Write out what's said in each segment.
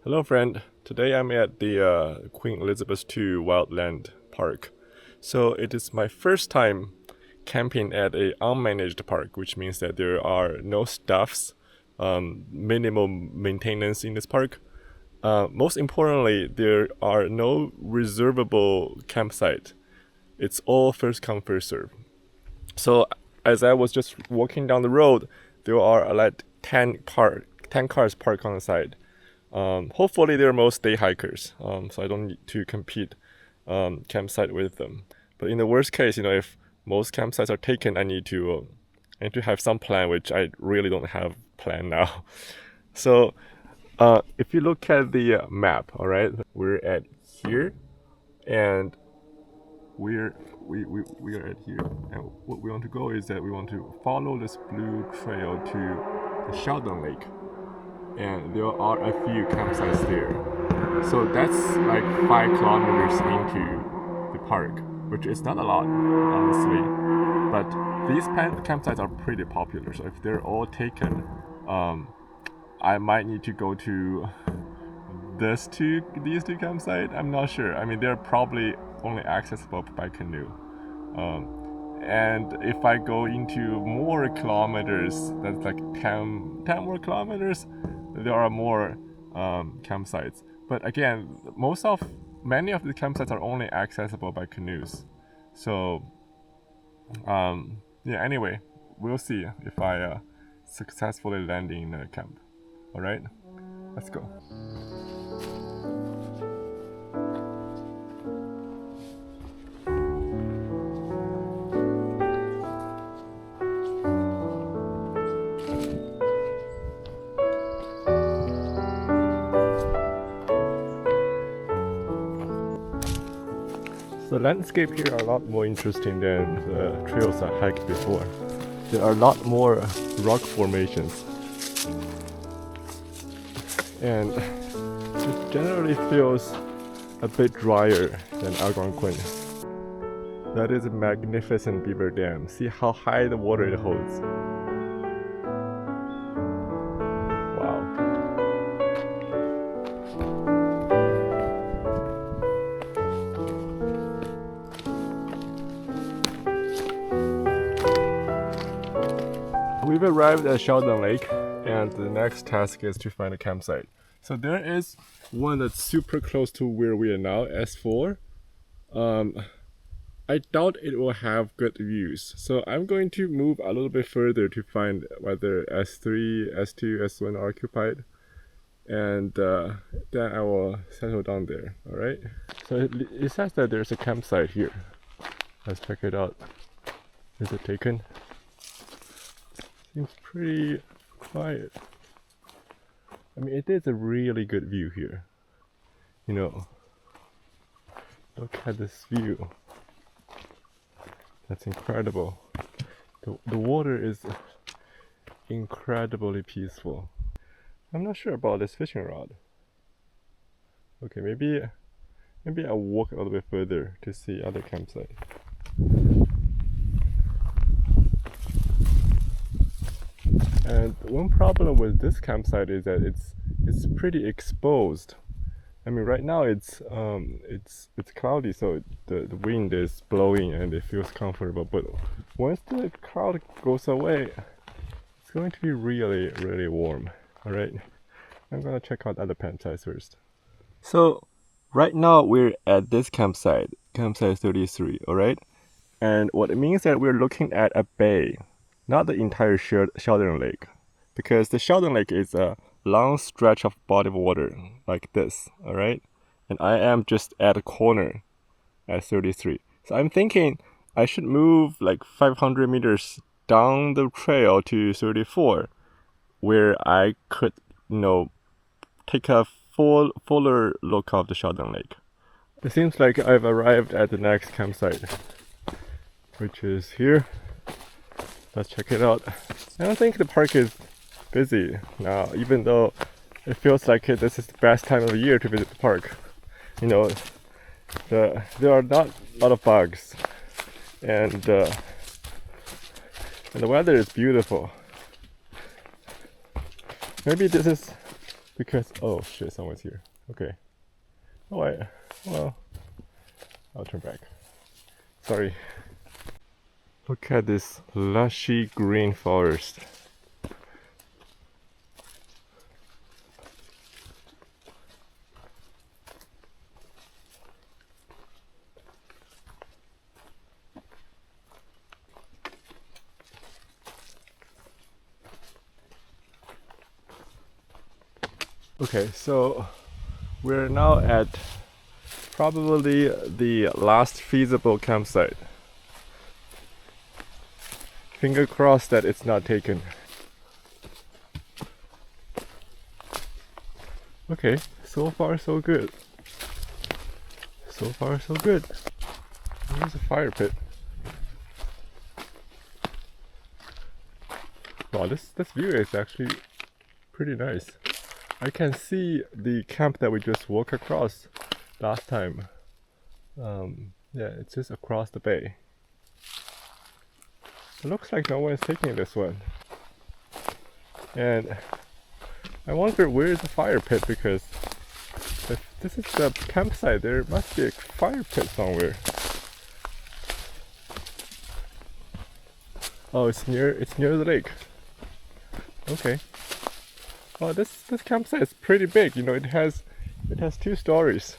Hello friend, today I'm at the Queen Elizabeth II Wildland Park. So it is my first time camping at a unmanaged park, which means that there are no staffs, minimal maintenance in this park. Most importantly, there are no reservable campsite. It's all first come first serve. So as I was just walking down the road, there are like 10 cars parked on the side. Hopefully they're most day hikers, so I don't need to compete campsite with them. But in the worst case, if most campsites are taken, I need to have some plan, which I really don't have plan now. So if you look at the map, all right, we're at here, and we are at here, and what we want to go is that we want to follow this blue trail to the Sheldon Lake. And there are a few campsites there. So that's like 5 kilometers into the park, which is not a lot, honestly. But these campsites are pretty popular, so if they're all taken, I might need to go to these two campsites. I'm not sure. I mean, they're probably only accessible by canoe. And if I go into more kilometers, that's like 10 more kilometers, there are more campsites. But again, many of the campsites are only accessible by canoes. So yeah, anyway, we'll see if I successfully land in a camp. All right, let's go. The landscape here are a lot more interesting than the trails I hiked before. There are a lot more rock formations, and it generally feels a bit drier than Algonquin. That is a magnificent beaver dam. See how high the water it holds. Wow. We've arrived at Sheldon Lake, and the next task is to find a campsite. So there is one that's super close to where we are now, S4. I doubt it will have good views, so I'm going to move a little bit further to find whether S3, S2, S1 are occupied, and then I will settle down there. All right. So it says that there's a campsite here. Let's check it out. Is it taken? Seems pretty quiet. I mean, it is a really good view here. Look at this view. That's incredible. The water is incredibly peaceful. I'm not sure about this fishing rod. Okay, maybe I'll walk a little bit further to see other campsites. And one problem with this campsite is that it's pretty exposed. I mean, right now it's cloudy, so the wind is blowing and it feels comfortable. But once the cloud goes away, it's going to be really, really warm. All right, I'm gonna check out other campsites first. So right now we're at this campsite 33. All right, and what it means that we're looking at a bay. Not the entire Sheldon Lake, because the Sheldon Lake is a long stretch of body of water like this, all right? And I am just at a corner at 33. So I'm thinking I should move like 500 meters down the trail to 34, where I could, take a fuller look of the Sheldon Lake. It seems like I've arrived at the next campsite, which is here. Let's check it out. I don't think the park is busy now, even though it feels like this is the best time of the year to visit the park. There are not a lot of bugs, and the weather is beautiful. Maybe this is because oh shit, someone's here. Okay. Oh, well, I'll turn back. Sorry. Look at this lushy green forest. Okay, so we're now at probably the last feasible campsite. Finger crossed that it's not taken. Okay, so far so good. So far so good. Here's a fire pit. Wow, this view is actually pretty nice. I can see the camp that we just walked across last time. Yeah, it's just across the bay. It looks like no one is taking this one. And I wonder where is the fire pit, because if this is the campsite, there must be a fire pit somewhere. Oh, it's near the lake. Okay. Oh, this campsite is pretty big. You know, it has 2 stories.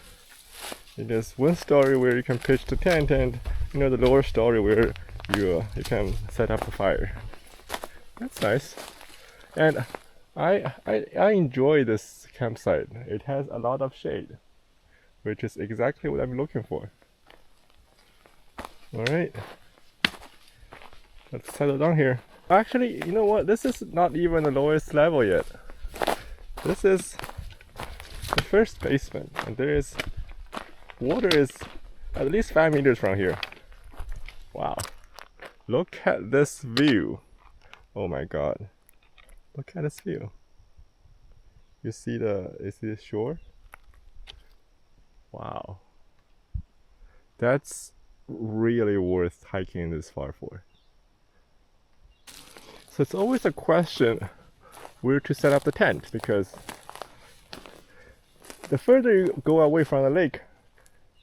It has one story where you can pitch the tent, and you know, the lower story where you can set up a fire. That's nice. And I enjoy this campsite. It has a lot of shade, which is exactly what I'm looking for. All right. Let's settle down here. Actually, you know what? This is not even the lowest level yet. This is the first basement, and water is at least 5 meters from here. Wow. Look at this view. Oh my god. Look at this view. You see the shore? Wow. That's really worth hiking this far for. So it's always a question where to set up the tent, because the further you go away from the lake,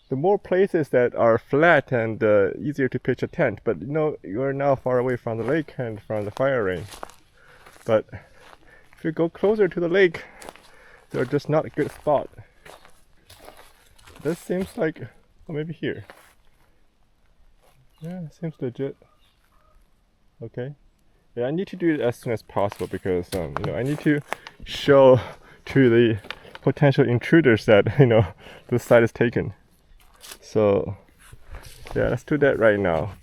the more places that are flat and easier to pitch a tent. But you know, you're now far away from the lake and from the fire range. But if you go closer to the lake, they're just not a good spot. This seems like, oh, maybe here. Yeah, it seems legit. Okay. Yeah, I need to do it as soon as possible, because you know, I need to show to the potential intruders that, you know, the site is taken. So yeah, let's do that right now.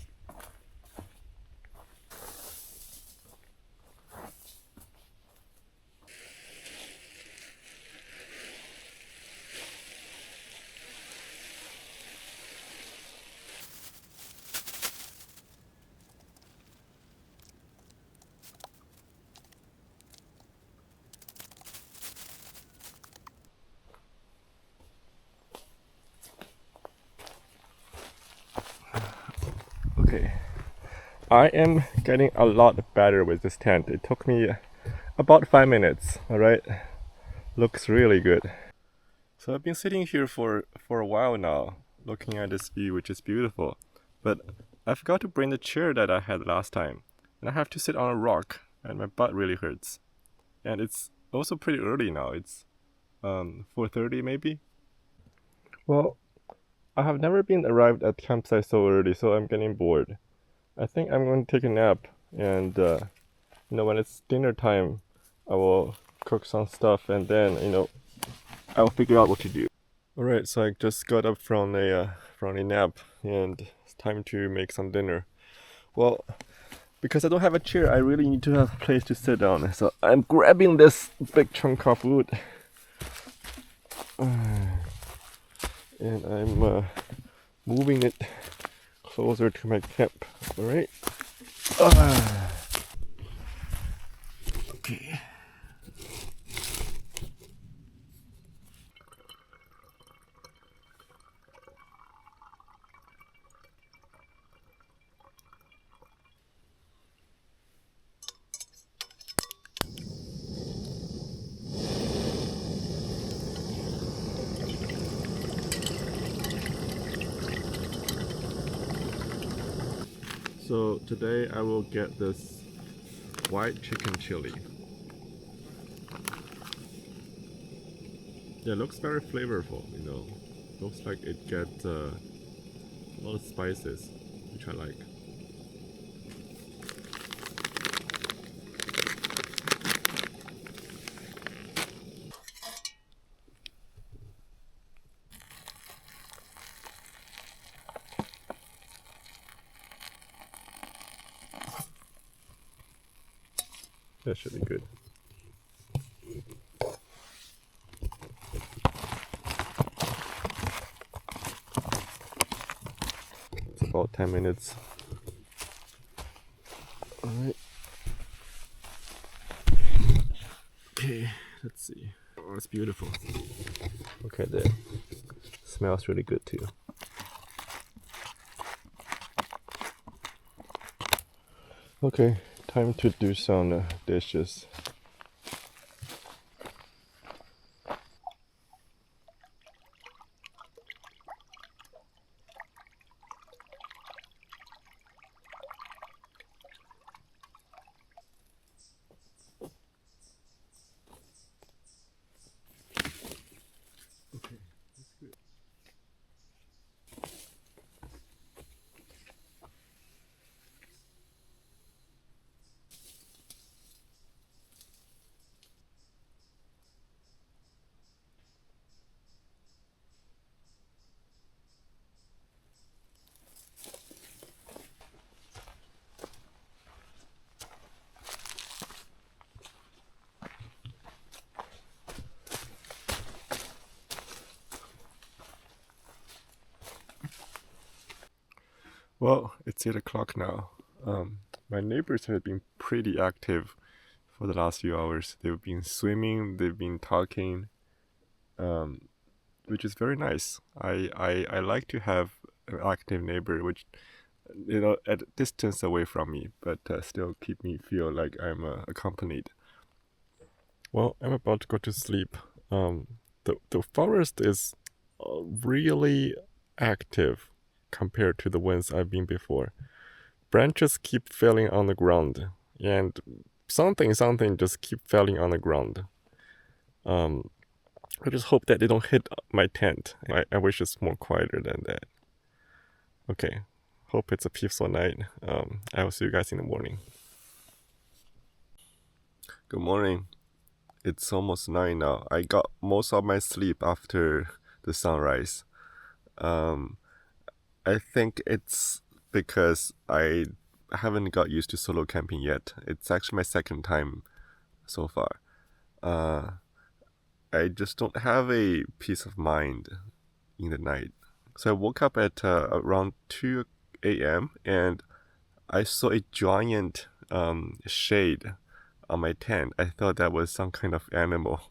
Okay, I am getting a lot better with this tent. It took me about 5 minutes. All right, looks really good. So I've been sitting here for a while now, looking at this view, which is beautiful. But I forgot to bring the chair that I had last time, and I have to sit on a rock, and my butt really hurts. And it's also pretty early now. It's 4:30 maybe. Well, I have never been arrived at campsite so early, so I'm getting bored. I think I'm going to take a nap, and you know, when it's dinner time, I will cook some stuff, and then, you know, I'll figure out what to do. All right, so I just got up from a nap, and it's time to make some dinner. Well, because I don't have a chair, I really need to have a place to sit down. So I'm grabbing this big chunk of wood, and I'm moving it closer to my camp. All right. Okay. So today I will get this white chicken chili. Yeah, it looks very flavorful, you know. Looks like it gets a lot of spices, which I like. That should be good. It's about 10 minutes. Alright. Okay, let's see. Oh, it's beautiful. Look at that. Smells really good too. Okay, time to do some dishes. Okay, that's good. Well, it's 8 o'clock now. My neighbors have been pretty active for the last few hours. They've been swimming, they've been talking, which is very nice. I like to have an active neighbor, which, you know, at a distance away from me, but still keep me feel like I'm accompanied. Well, I'm about to go to sleep. The forest is really active compared to the ones I've been before. Branches keep falling on the ground, and something just keep falling on the ground. I just hope that they don't hit my tent. I wish it's more quieter than that. Okay, hope it's a peaceful night. I will see you guys in the morning. Good morning. It's almost 9 now. I got most of my sleep after the sunrise. I think it's because I haven't got used to solo camping yet. It's actually my second time so far. I just don't have a peace of mind in the night. So I woke up at around 2 a.m. and I saw a giant shade on my tent. I thought that was some kind of animal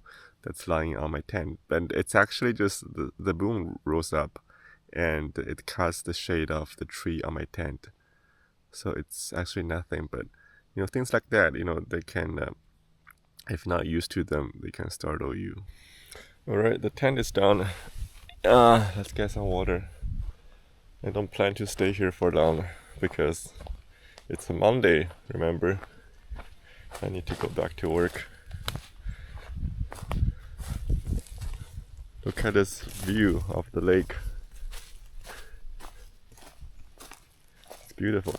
that's lying on my tent, but it's actually just the moon rose up and it casts the shade of the tree on my tent. So it's actually nothing, but you know, things like that, you know, they can, if not used to them, they can startle you. Alright, the tent is done. Let's get some water. I don't plan to stay here for long because it's a Monday, remember? I need to go back to work. Look at this view of the lake. It's beautiful.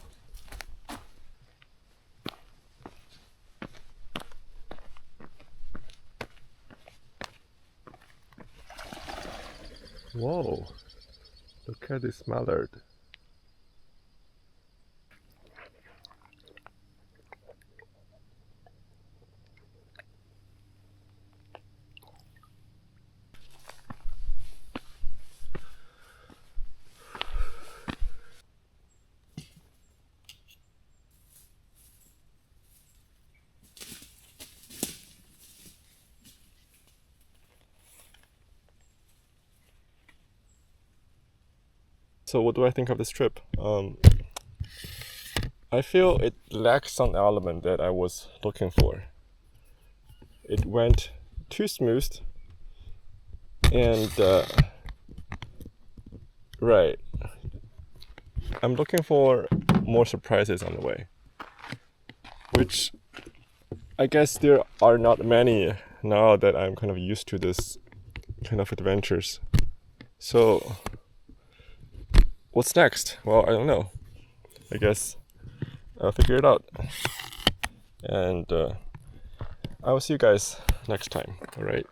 Whoa, look at this mallard. So what do I think of this trip? I feel it lacks some element that I was looking for. It went too smooth, and right. I'm looking for more surprises on the way, which I guess there are not many now that I'm kind of used to this kind of adventures. So what's next? Well, I don't know. I guess I'll figure it out. And I will see you guys next time. All right.